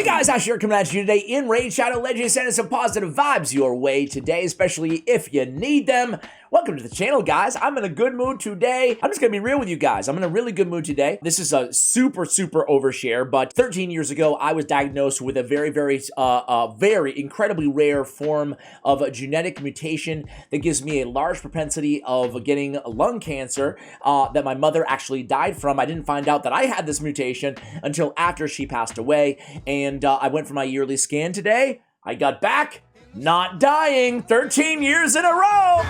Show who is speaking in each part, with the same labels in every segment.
Speaker 1: Hey guys, Ash here coming at you today in Raid Shadow Legends, sending some positive vibes your way today, especially if you need them. Welcome to the channel, guys. I'm in a good mood today. I'm just gonna be real with you guys. I'm in a really good mood today. This is a super overshare, but 13 years ago, I was diagnosed with a very incredibly rare form of a genetic mutation that gives me a large propensity of getting lung cancer that my mother actually died from. I didn't find out that I had this mutation until after she passed away, and I went for my yearly scan today. I got back, not dying, 13 years in a row.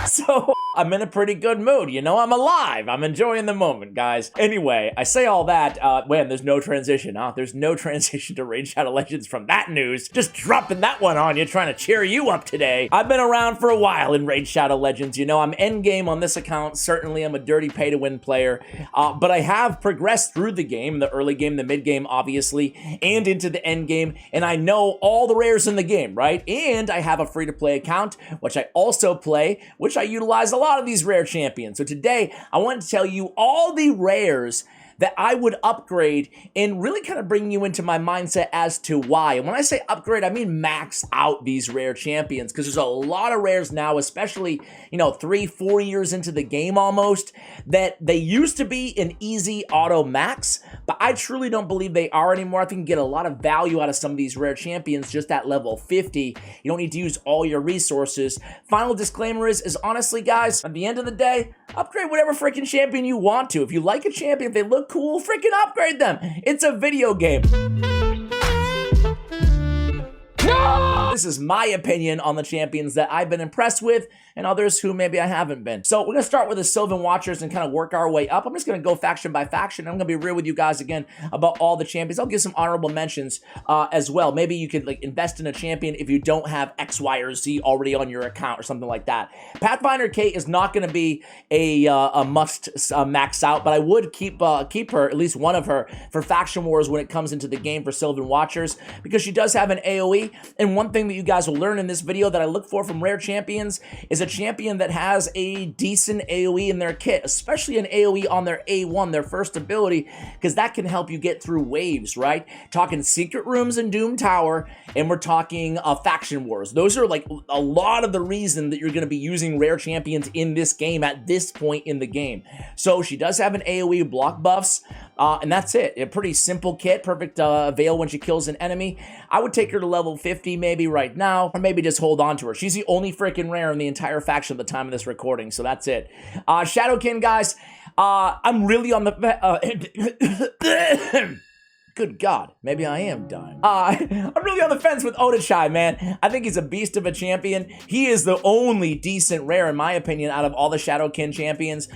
Speaker 1: So I'm in a pretty good mood, you know, I'm alive, I'm enjoying the moment, guys. Anyway, I say all that, man, there's no transition, huh? There's no transition to Raid Shadow Legends from that news. Just dropping that one on you, trying to cheer you up today. I've been around for a while in Raid Shadow Legends, you know, I'm endgame on this account. Certainly I'm a dirty pay-to-win player, but I have progressed through the game, the early game, the mid game, obviously, and into the end game, and I know all the rares in the game, right? And I have a free-to-play account, which I also play, which I utilize a lot of these rare champions. So today, I want to tell you all the rares that I would upgrade and really kind of bring you into my mindset as to why. And when I say upgrade, I mean max out these rare champions, because there's a lot of rares now, especially, you know, 3-4 years into the game almost, that they used to be an easy auto max, but I truly don't believe they are anymore. I think you can get a lot of value out of some of these rare champions just at level 50. You don't need to use all your resources. Final disclaimer is honestly, guys, at the end of the day, upgrade whatever freaking champion you want to. If you like a champion, if they look cool, freaking upgrade them. It's a video game. No! This is my opinion on the champions that I've been impressed with and others who maybe I haven't been. So we're gonna start with the Sylvan Watchers and kind of work our way up. I'm just gonna go faction by faction. I'm gonna be real with you guys again about all the champions. I'll give some honorable mentions as well. Maybe you could like invest in a champion if you don't have X, Y, or Z already on your account or something like that. Pathfinder Kate is not gonna be a must max out, but I would keep her, at least one of her, for faction wars when it comes into the game for Sylvan Watchers, because she does have an AoE. And one thing that you guys will learn in this video that I look for from rare champions is a champion that has a decent AoE in their kit, especially an AoE on their A1, their first ability, because that can help you get through waves, right? Talking secret rooms in Doom Tower, and we're talking faction wars. Those are like a lot of the reason that you're going to be using rare champions in this game at this point in the game. So she does have an AoE, block buffs, and that's it. A pretty simple kit, perfect veil when she kills an enemy. I would take her to level 50 maybe right now, or maybe just hold on to her. She's the only freaking rare in the entire faction at the time of this recording, so that's it. Shadowkin, guys, I'm really on the... Good God, maybe I am dying. I'm really on the fence with Odachai, man. I think he's a beast of a champion. He is the only decent rare, in my opinion, out of all the Shadowkin champions.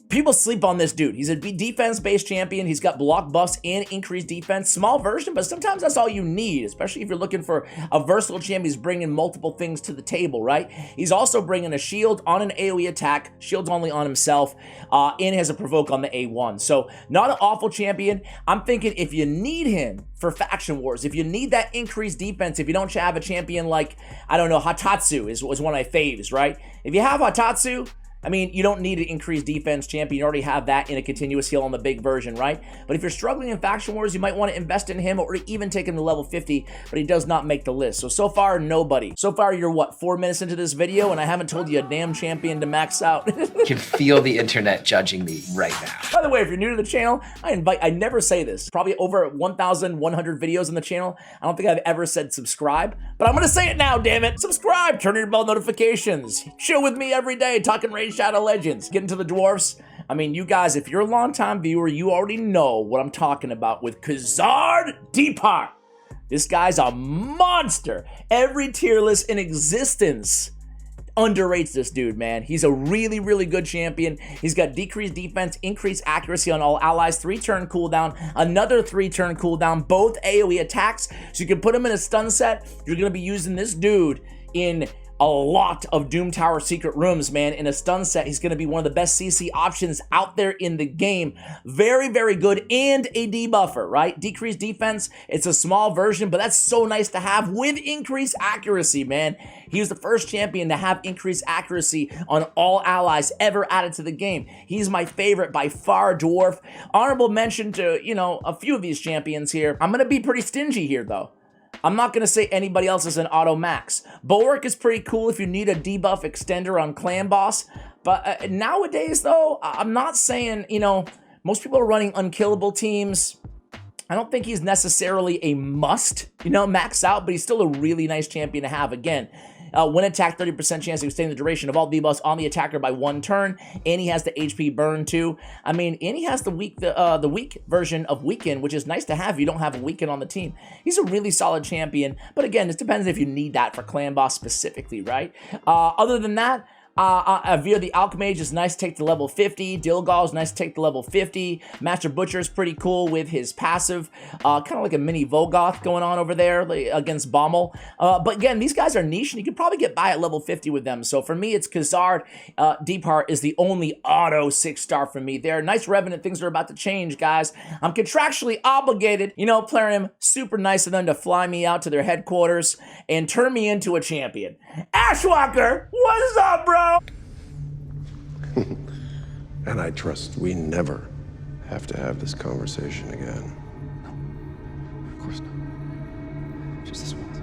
Speaker 1: People sleep on this dude. He's a defense-based champion. He's got block buffs and increased defense. Small version, but sometimes that's all you need, especially if you're looking for a versatile champion. He's bringing multiple things to the table, right? He's also bringing a shield on an AoE attack, shields only on himself, and has a provoke on the A1. So not an awful champion. I'm thinking if you need him for faction wars, if you need that increased defense, if you don't have a champion like, I don't know, Hatatsu was one of my faves, right? If you have Hatatsu, I mean, you don't need an increased defense champion. You already have that in a continuous heal on the big version, right? But if you're struggling in faction wars, you might want to invest in him or even take him to level 50, but he does not make the list. So far, nobody. So far, you're what, 4 minutes into this video, and I haven't told you a damn champion to max out.
Speaker 2: I can feel the internet judging me right now.
Speaker 1: By the way, if you're new to the channel, I never say this. Probably over 1,100 videos on the channel. I don't think I've ever said subscribe, but I'm gonna say it now, damn it. Subscribe, turn on your bell notifications. Chill with me every day, talking Raid Shadow Legends. Get into the Dwarfs. I mean, you guys, if you're a long-time viewer, you already know what I'm talking about with Khazard Deepheart. This guy's a monster. Every tier list in existence underrates this dude, man. He's a really good champion. He's got decreased defense, increased accuracy on all allies, 3-turn cooldown, another 3-turn cooldown, both AoE attacks. So you can put him in a stun set. You're going to be using this dude in a lot of Doom Tower secret rooms, man. In a stun set, he's going to be one of the best CC options out there in the game. Very, very good, and a debuffer, right? Decreased defense, it's a small version, but that's so nice to have with increased accuracy, man. He was the first champion to have increased accuracy on all allies ever added to the game. He's my favorite by far, Dwarf. Honorable mention to, you know, a few of these champions here. I'm going to be pretty stingy here, though. I'm not going to say anybody else is an auto max. Bulwark is pretty cool if you need a debuff extender on Clan Boss. But nowadays, though, I'm not saying, you know, most people are running unkillable teams. I don't think he's necessarily a must, you know, max out, but he's still a really nice champion to have. Again, when attacked, 30% chance of extending the duration of all debuffs on the attacker by 1 turn, and he has the HP burn too. I mean, and he has the weak version of Weaken, which is nice to have if you don't have a Weaken on the team. He's a really solid champion, but again, it depends if you need that for Clan Boss specifically, right? Other than that, Veer the Alchemage is nice to take to level 50. Dilgal is nice to take to level 50. Master Butcher is pretty cool with his passive. Kind of like a mini Volgoth going on over there against Bommel. But again, these guys are niche, and you can probably get by at level 50 with them. So for me, it's Khazard. Deepheart is the only auto 6-star for me there. Nice Revenant. Things are about to change, guys. I'm contractually obligated, you know, Plarium, super nice of them to fly me out to their headquarters and turn me into a champion. Ashwalker, what's up, bro?
Speaker 3: And I trust we never have to have this conversation again.
Speaker 4: No, of course not. Just this once.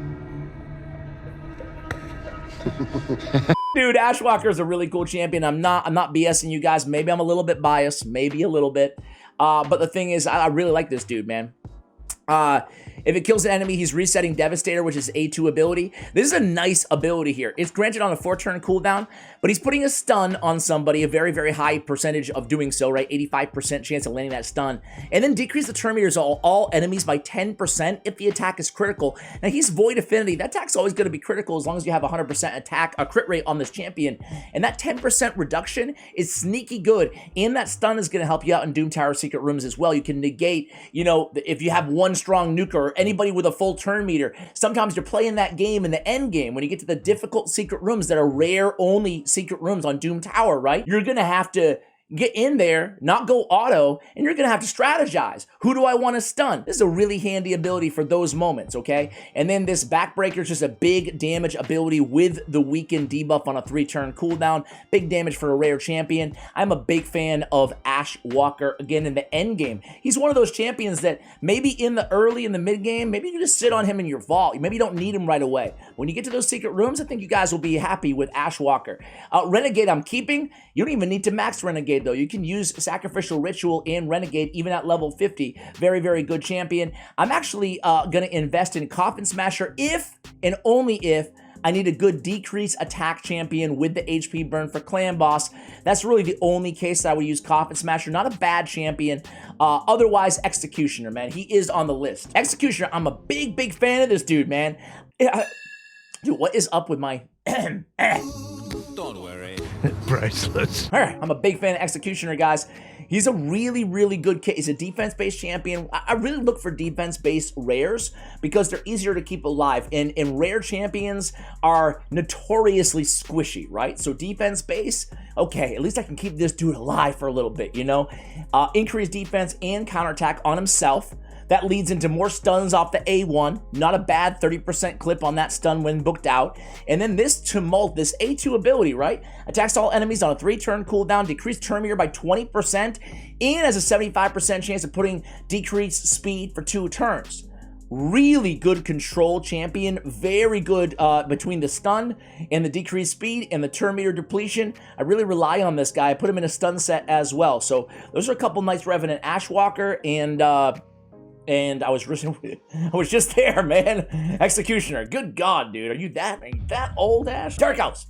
Speaker 1: Dude, Ashwalker is a really cool champion. I'm not BSing you guys. Maybe I'm a little bit biased, maybe a little bit. But the thing is, I really like this dude, man. If it kills an enemy, he's resetting Devastator, which is A2 ability. This is a nice ability here. It's granted on a 4-turn cooldown, but he's putting a stun on somebody, a very, very high percentage of doing so, right? 85% chance of landing that stun. And then decrease the turn meters of all enemies by 10% if the attack is critical. Now, he's Void Affinity. That attack's always going to be critical as long as you have 100% attack, a crit rate on this champion. And that 10% reduction is sneaky good. And that stun is going to help you out in Doom Tower secret rooms as well. You can negate, you know, if you have one strong nuker or anybody with a full turn meter. Sometimes you're playing that game in the end game when you get to the difficult secret rooms that are rare only secret rooms on Doom Tower, right? You're gonna have to get in there, not go auto, and you're gonna have to strategize. Who do I want to stun? This is a really handy ability for those moments, okay? And then this Backbreaker is just a big damage ability with the Weaken debuff on a 3-turn cooldown. Big damage for a rare champion. I'm a big fan of Ashwalker, again, in the end game. He's one of those champions that maybe in the early and the mid game, maybe you can just sit on him in your vault. Maybe you don't need him right away. When you get to those secret rooms, I think you guys will be happy with Ashwalker. Renegade I'm keeping. You don't even need to max Renegade, though. You can use Sacrificial Ritual and Renegade even at level 50. Very, very good champion. I'm actually going to invest in Coffin Smasher if and only if I need a good decrease attack champion with the HP burn for Clan Boss. That's really the only case that I would use Coffin Smasher. Not a bad champion. Otherwise, Executioner, man. He is on the list. Executioner, I'm a big, big fan of this dude, man. Dude, what is up with my...
Speaker 4: Don't worry.
Speaker 5: Priceless.
Speaker 1: All right, I'm a big fan of Executioner, guys. He's a really, really good case. He's a defense-based champion. I really look for defense-based rares because they're easier to keep alive. And rare champions are notoriously squishy, right? So defense-based, okay, at least I can keep this dude alive for a little bit, you know? Increased defense and counterattack on himself. That leads into more stuns off the A1. Not a bad 30% clip on that stun when booked out. And then this Tumult, this A2 ability, right? Attacks all enemies on a 3-turn cooldown, decreased turn meter by 20%, and has a 75% chance of putting decreased speed for 2 turns. Really good control champion. Very good between the stun and the decreased speed and the turn meter depletion. I really rely on this guy. I put him in a stun set as well. So those are a couple nice Revenant. Ashwalker and I was just there, man. Executioner. Good God, dude. Are you that old, Ash? Dark House.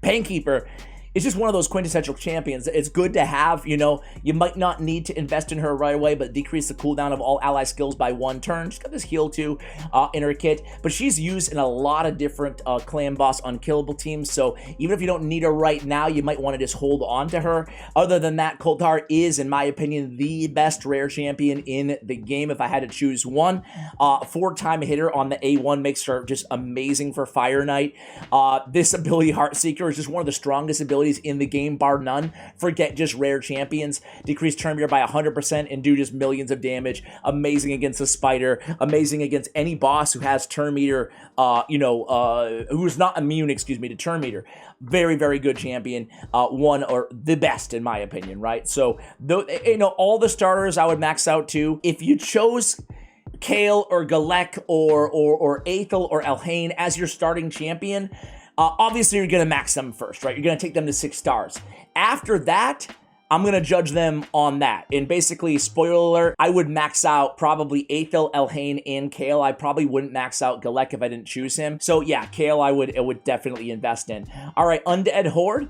Speaker 1: Painkeeper. it's just one of those quintessential champions. It's good to have, you know. You might not need to invest in her right away, but decrease the cooldown of all ally skills by 1 turn. She's got this heal too in her kit, but she's used in a lot of different clan boss unkillable teams, so even if you don't need her right now, you might want to just hold on to her. Other than that, Koltar is, in my opinion, the best rare champion in the game if I had to choose one. 4-time hitter on the A1 makes her just amazing for Fire Knight. This ability, Heartseeker, is just one of the strongest abilities in the game, bar none. Forget just rare champions. Decrease turn meter by 100% and do just millions of damage. Amazing against a spider. Amazing against any boss who has turn meter, who's not immune, to turn meter. Very, very good champion. One or the best in my opinion, right? So, all the starters I would max out to. If you chose Kale or Galek or Aethel or Elhain as your starting champion, obviously you're going to max them first, right? You're going to take them to 6 stars. After that, I'm going to judge them on that. And basically, spoiler alert, I would max out probably Aethel, Elhain, and Kale. I probably wouldn't max out Galek if I didn't choose him. So yeah, Kale I would definitely invest in. All right, Undead Horde.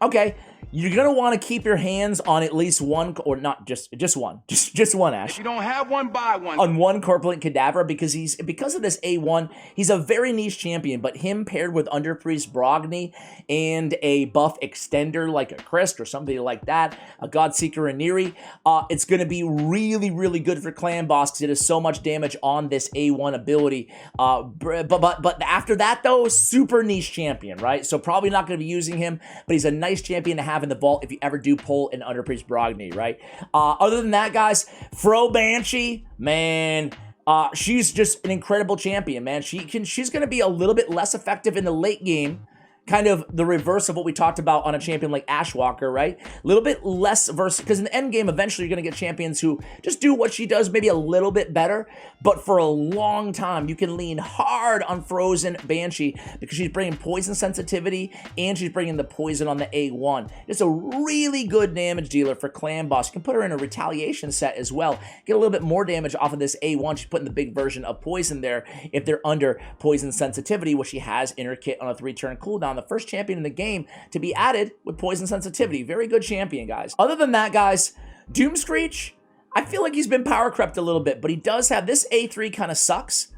Speaker 1: Okay, you're going to want to keep your hands on at least one, or not just one, just one, Ash.
Speaker 5: If you don't have one, buy one.
Speaker 1: On one Corpulent Cadaver, because of this A1, he's a very niche champion, but him paired with Underpriest Brogni and a buff extender like a Christ or somebody like that, a Godseeker Aniri, it's going to be really, really good for Clan Boss because it has so much damage on this A1 ability. But after that, though, super niche champion, right? So probably not going to be using him, but he's a nice champion to have in the vault if you ever do pull an Underpriest Brogni, right? Other than that, guys, Fro Banshee, man, she's just an incredible champion, man. She's going to be a little bit less effective in the late game, kind of the reverse of what we talked about on a champion like Ashwalker, right? A little bit less versatile, because in the end game, eventually you're going to get champions who just do what she does maybe a little bit better, but for a long time, you can lean hard on Frozen Banshee because she's bringing poison sensitivity and she's bringing the poison on the A1. It's a really good damage dealer for Clan Boss. You can put her in a retaliation set as well. Get a little bit more damage off of this A1. She's putting the big version of poison there if they're under poison sensitivity, which she has in her kit on a 3-turn cooldown. The first champion in the game to be added with poison sensitivity. Very good champion, guys. Other than that, guys, Doomscreech, I feel like he's been power crept a little bit, but he does have this A3 kind of sucks.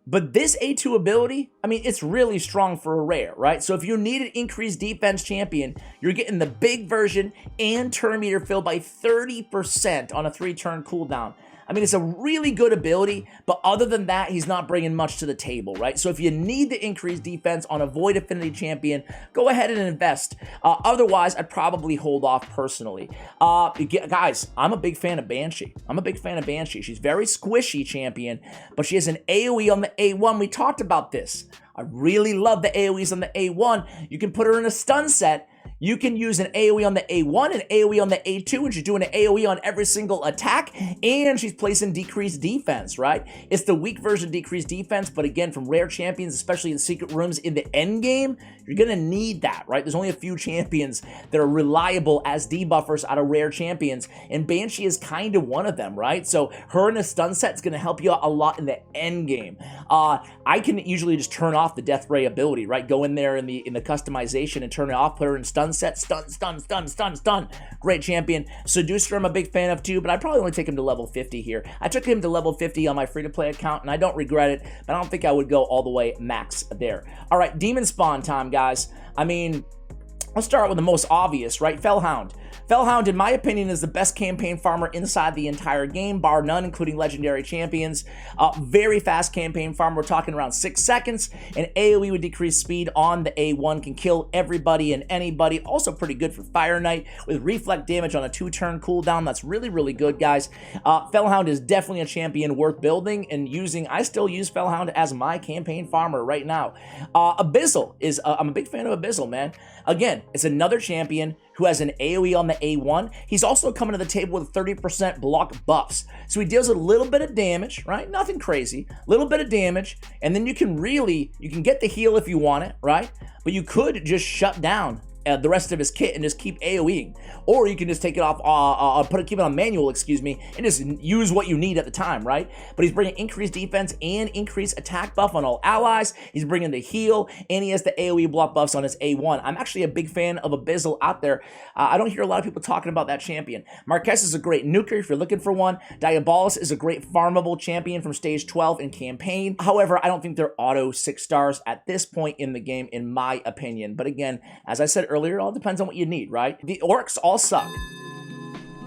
Speaker 1: But this A2 ability, I mean, it's really strong for a rare, right? So if you need an increased defense champion, you're getting the big version and turn meter filled by 30% on a 3-turn cooldown. I mean, it's a really good ability, but other than that, he's not bringing much to the table, right? So if you need the increased defense on a Void Affinity champion, go ahead and invest. Otherwise, I'd probably hold off personally. Guys, I'm a big fan of Banshee. She's very squishy champion, but she has an AoE on the A1. We talked about this. I really love the AoEs on the A1. You can put her in a stun set. You can use an AoE on the A1 and AoE on the A2, and she's doing an AoE on every single attack, and she's placing decreased defense, right? It's the weak version of decreased defense, but again, from rare champions, especially in secret rooms in the end game, you're going to need that, right? There's only a few champions that are reliable as debuffers out of rare champions, and Banshee is kind of one of them, right? So her in a stun set is going to help you out a lot in the end game. I can usually just turn off the Death Ray ability, right? Go in there in the customization and turn it off, put her in stun set, stun. Great champion. Seducer, I'm a big fan of too, but I'd probably only take him to level 50 here. I took him to level 50 on my free-to-play account, and I don't regret it, but I don't think I would go all the way max there. All right, Demon Spawn time, guys. I mean, let's start with the most obvious, right? Fellhound. Fellhound, in my opinion, is the best campaign farmer inside the entire game, bar none, including legendary champions. Very fast campaign farmer. We're talking around 6 seconds. And AoE with decreased speed on the A1 can kill everybody and anybody. Also pretty good for Fire Knight with reflect damage on a 2-turn cooldown. That's really, really good, guys. Fellhound is definitely a champion worth building and using. I still use Fellhound as my campaign farmer right now. Abyssal is, I'm a big fan of Abyssal, man. Again, it's another champion who has an AoE on the A1. He's also coming to the table with 30% block buffs. So he deals a little bit of damage, right? Nothing crazy. Little bit of damage. And then you can get the heal if you want it, right? But you could just shut down the rest of his kit and just keep AoEing. Or you can just take it off, keep it on manual, excuse me, and just use what you need at the time, right? But he's bringing increased defense and increased attack buff on all allies. He's bringing the heal, and he has the AoE block buffs on his A1. I'm actually a big fan of Abyssal out there. I don't hear a lot of people talking about that champion. Marquez is a great nuker if you're looking for one. Diabolus is a great farmable champion from stage 12 in campaign. However, I don't think they're auto 6 stars at this point in the game, in my opinion. But again, as I said earlier, it all depends on what you need, right? The Orcs all suck.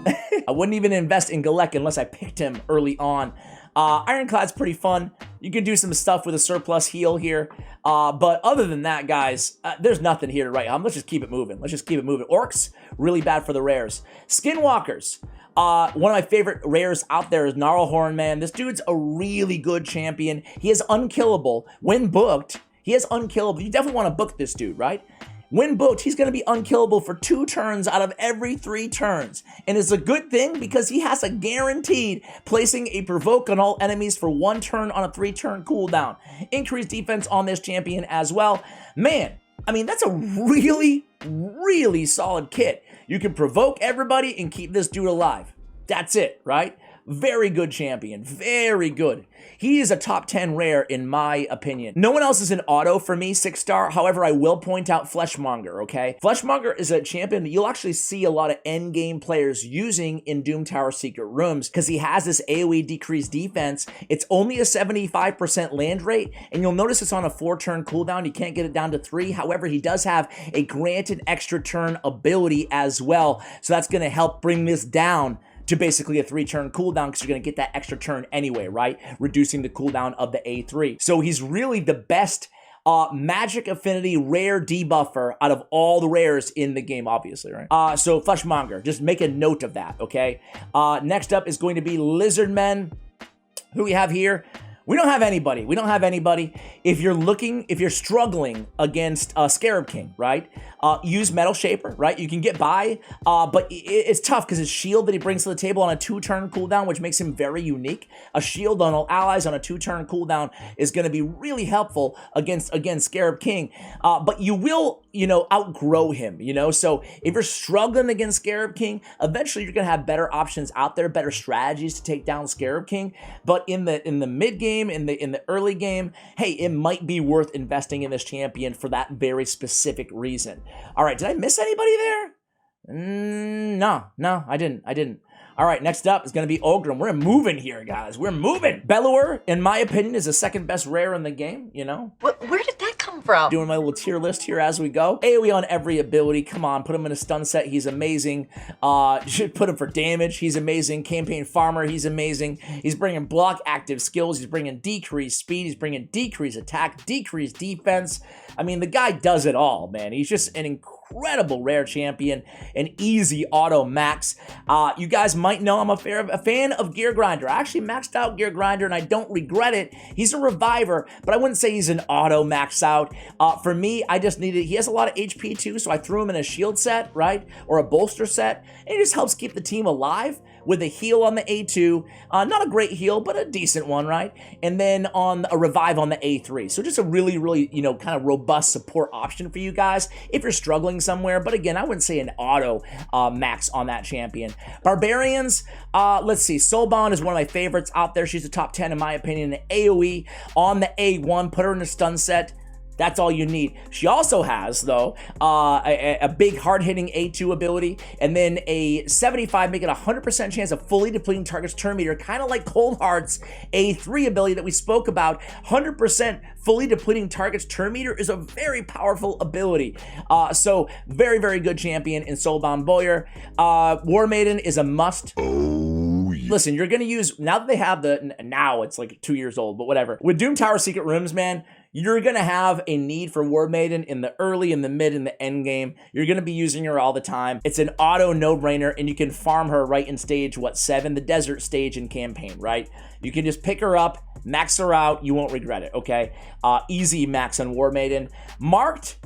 Speaker 1: I wouldn't even invest in Galek unless I picked him early on. Ironclad's pretty fun. You can do some stuff with a surplus heal here. But other than that, guys, there's nothing here to write home. Let's just keep it moving. Let's just keep it moving. Orcs, really bad for the rares. Skinwalkers. One of my favorite rares out there is Gnarlhorn, man. This dude's a really good champion. He is unkillable. When booked, he is unkillable. You definitely want to book this dude, right? When booked, he's going to be unkillable for 2 turns out of every 3 turns. And it's a good thing because he has a guaranteed placing a provoke on all enemies for 1 turn on a 3-turn cooldown. Increased defense on this champion as well. Man, I mean, that's a really, really solid kit. You can provoke everybody and keep this dude alive. That's it, right? Very good champion. Very good. He is a top 10 rare in my opinion. No one else is an auto for me, 6-star. However, I will point out Fleshmonger, okay? Fleshmonger is a champion that you'll actually see a lot of endgame players using in Doom Tower Secret Rooms because he has this AoE decreased defense. It's only a 75% land rate, and you'll notice it's on a 4-turn cooldown. You can't get it down to 3. However, he does have a granted extra turn ability as well, so that's going to help bring this down to basically a 3-turn cooldown because you're going to get that extra turn anyway, right? Reducing the cooldown of the A3. So he's really the best magic affinity rare debuffer out of all the rares in the game, obviously, right? So Fleshmonger, just make a note of that, okay? Next up is going to be Lizardmen. Who do we have here? We don't have anybody. We don't have anybody. If you're struggling against Scarab King, right? Use Metal Shaper, right? You can get by, but it's tough because his shield that he brings to the table on a 2-turn cooldown, which makes him very unique. A shield on all allies on a 2-turn cooldown is going to be really helpful against, again, Scarab King. But you will, outgrow him, So if you're struggling against Scarab King, eventually you're going to have better options out there, better strategies to take down Scarab King. But in the mid game, in the early game, hey, it might be worth investing in this champion for that very specific reason. All right, did I miss anybody there? No, I didn't. All right, next up is going to be Ogrim. We're moving here, guys. We're moving. Belour, in my opinion, is the 2nd best rare in the game,
Speaker 5: Where did that come from?
Speaker 1: Doing my little tier list here as we go. AoE on every ability. Come on, put him in a stun set. He's amazing. Should put him for damage. He's amazing. Campaign farmer. He's amazing. He's bringing block active skills. He's bringing decreased speed. He's bringing decreased attack, decreased defense. I mean, the guy does it all, man. He's just an incredible rare champion, an easy auto max. You guys might know I'm a fan of Gear Grinder. I actually maxed out Gear Grinder and I don't regret it. He's a reviver, but I wouldn't say he's an auto max out. For me, I just needed, he has a lot of HP too, so I threw him in a shield set, right? Or a bolster set, and it just helps keep the team alive with a heal on the A2. Not a great heal, but a decent one, right? And then on a revive on the A3. So just a really, really, kind of robust support option for you guys if you're struggling somewhere. But again, I wouldn't say an auto max on that champion. Barbarians, let's see. Soulbound is one of my favorites out there. She's a top 10 in my opinion. An AoE on the A1. Put her in a stun set. That's all you need. She also has, though, a big hard-hitting A2 ability, and then a 75, make it 100% chance of fully depleting target's turn meter, kind of like Cold Heart's A3 ability that we spoke about. 100% fully depleting target's turn meter is a very powerful ability. So, very, very good champion in Soulbound Boyer. War Maiden is a must. Listen, you're going to use, now that they have now it's like 2 years old, but whatever. With Doom Tower Secret Rooms, man, you're going to have a need for War Maiden in the early, in the mid, and the end game. You're going to be using her all the time. It's an auto no-brainer, and you can farm her right in stage, 7? The desert stage in campaign, right? You can just pick her up, max her out. You won't regret it, okay? Easy max on War Maiden. Marked,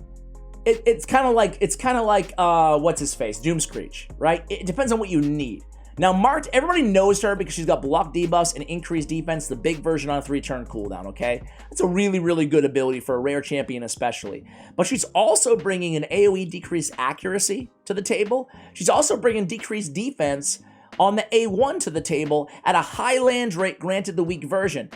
Speaker 1: it's kind of like, what's his face? Doomscreech, right? It depends on what you need. Now, Mart, everybody knows her because she's got block debuffs and increased defense, the big version on a 3-turn cooldown, okay? That's a really, really good ability for a rare champion especially. But she's also bringing an AoE decreased accuracy to the table. She's also bringing decreased defense on the A1 to the table at a high land rate, granted the weak version.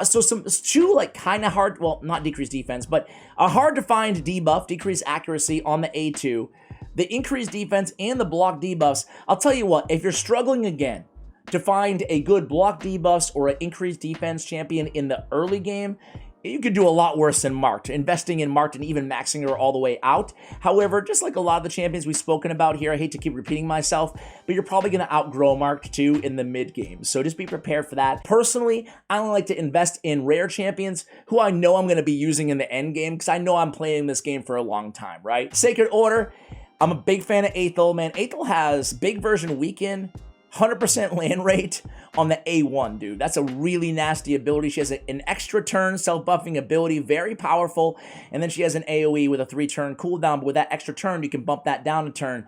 Speaker 1: So two like kind of hard, well, not decreased defense, but a hard to find debuff, decreased accuracy on the A2, the increased defense and the block debuffs. I'll tell you what, if you're struggling again to find a good block debuffs or an increased defense champion in the early game, you could do a lot worse than Mart, investing in Mart and even maxing her all the way out. However, just like a lot of the champions we've spoken about here, I hate to keep repeating myself, but you're probably going to outgrow Mart too in the mid game. So just be prepared for that. Personally, I only like to invest in rare champions who I know I'm going to be using in the end game because I know I'm playing this game for a long time, right? Sacred Order, I'm a big fan of Aethel, man. Aethel has big version weaken, 100% land rate on the A1, dude. That's a really nasty ability. She has an extra turn self-buffing ability, very powerful. And then she has an AoE with a 3-turn cooldown. But with that extra turn, you can bump that down a turn.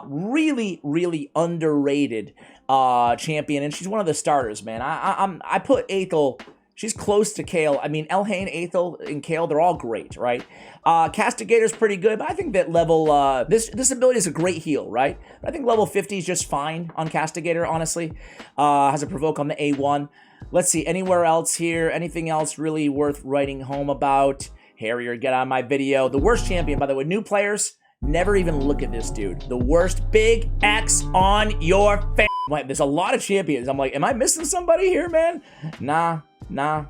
Speaker 1: Really, really underrated champion. And she's one of the starters, man. I put Aethel, she's close to Kayle. I mean, Elaine, Aethel, and Kayle, they're all great, right? Castigator's pretty good, but I think that level, this ability is a great heal, right? But I think level 50 is just fine on Castigator, honestly. Has a provoke on the A1. Let's see, anywhere else here? Anything else really worth writing home about? Harrier, get on my video. The worst champion, by the way, new players, never even look at this dude. The worst, big X on your face. Like, there's a lot of champions. I'm like, am I missing somebody here, man? Nah. All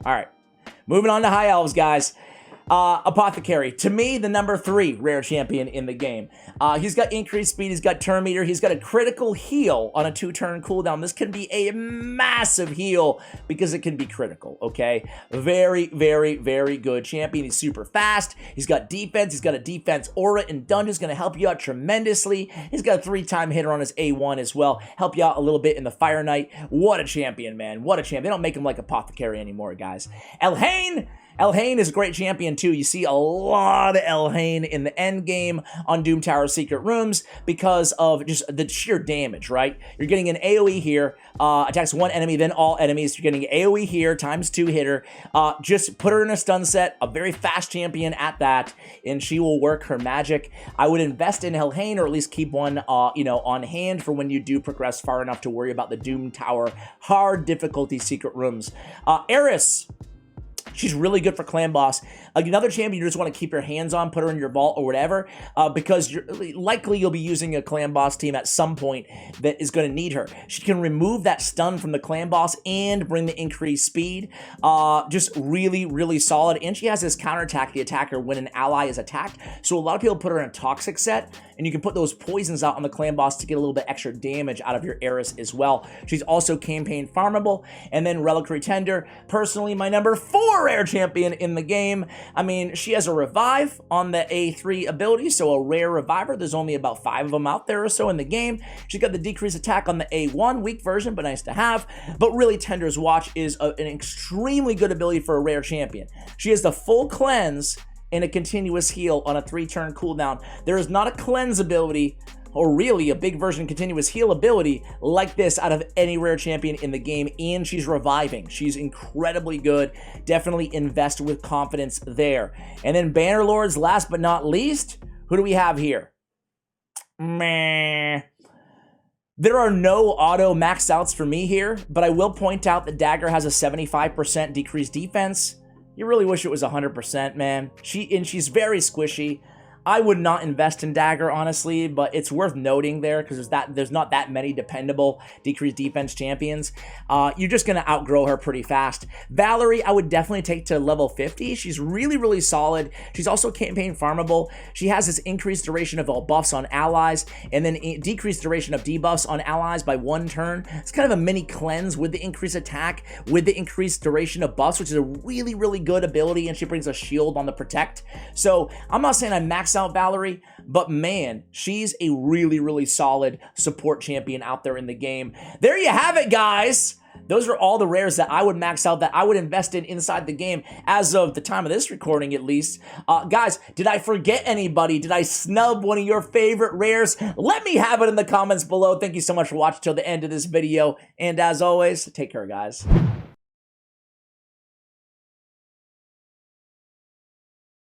Speaker 1: right, moving on to High Elves, guys. Apothecary, to me, the number 3 rare champion in the game. He's got increased speed, he's got turn meter, he's got a critical heal on a 2-turn cooldown. This can be a massive heal because it can be critical, okay? Very, very, very good champion. He's super fast, he's got defense, he's got a defense aura in dungeons, gonna help you out tremendously. He's got a 3-time hitter on his A1 as well, help you out a little bit in the Fire Knight. What a champion, man, what a champion. They don't make him like Apothecary anymore, guys. Elaine is a great champion too. You see a lot of Elaine in the end game on Doom Tower Secret Rooms because of just the sheer damage, right? You're getting an AoE here, attacks one enemy, then all enemies. You're getting AoE here, ×2 hitter. Just put her in a stun set, a very fast champion at that, and she will work her magic. I would invest in Elaine, or at least keep one, on hand for when you do progress far enough to worry about the Doom Tower hard difficulty Secret Rooms. Eris. She's really good for clan boss. Another champion you just want to keep your hands on, put her in your vault or whatever, because you'll be using a clan boss team at some point that is going to need her. She can remove that stun from the clan boss and bring the increased speed. Just really, really solid. And she has this counterattack the attacker when an ally is attacked. So a lot of people put her in a toxic set, and you can put those poisons out on the clan boss to get a little bit extra damage out of your Eris as well. She's also campaign farmable. And then Relictender, personally my number 4 rare champion in the game. I mean, she has a revive on the A3 ability, so a rare reviver. There's only about 5 of them out there or so in the game. She's got the decreased attack on the A1, weak version, but nice to have. But really, Tender's Watch is an extremely good ability for a rare champion. She has the full cleanse and a continuous heal on a 3-turn cooldown. There is not a cleanse ability, or really a big version continuous heal ability like this out of any rare champion in the game, and she's reviving. She's incredibly good. Definitely invest with confidence there. And then Bannerlords, last but not least, who do we have here? Meh. There are no auto max outs for me here, but I will point out that Dagger has a 75% decreased defense. You really wish it was 100%, man. She's very squishy. I would not invest in Dagger, honestly, but it's worth noting there because there's not that many dependable decreased defense champions. You're just going to outgrow her pretty fast. Valerie, I would definitely take to level 50. She's really, really solid. She's also campaign farmable. She has this increased duration of all buffs on allies and then decreased duration of debuffs on allies by 1 turn. It's kind of a mini cleanse with the increased attack, with the increased duration of buffs, which is a really, really good ability, and she brings a shield on the protect. So I'm not saying I max out Valerie, but man, she's a really, really solid support champion out there in the game. There you have it, guys. those are all the rares that I would max out, that I would invest in inside the game as of the time of this recording, at least. Guys, did I forget anybody? Did I snub one of your favorite rares? Let me have it in the comments below. Thank you so much for watching till the end of this video. And as always, take care, guys.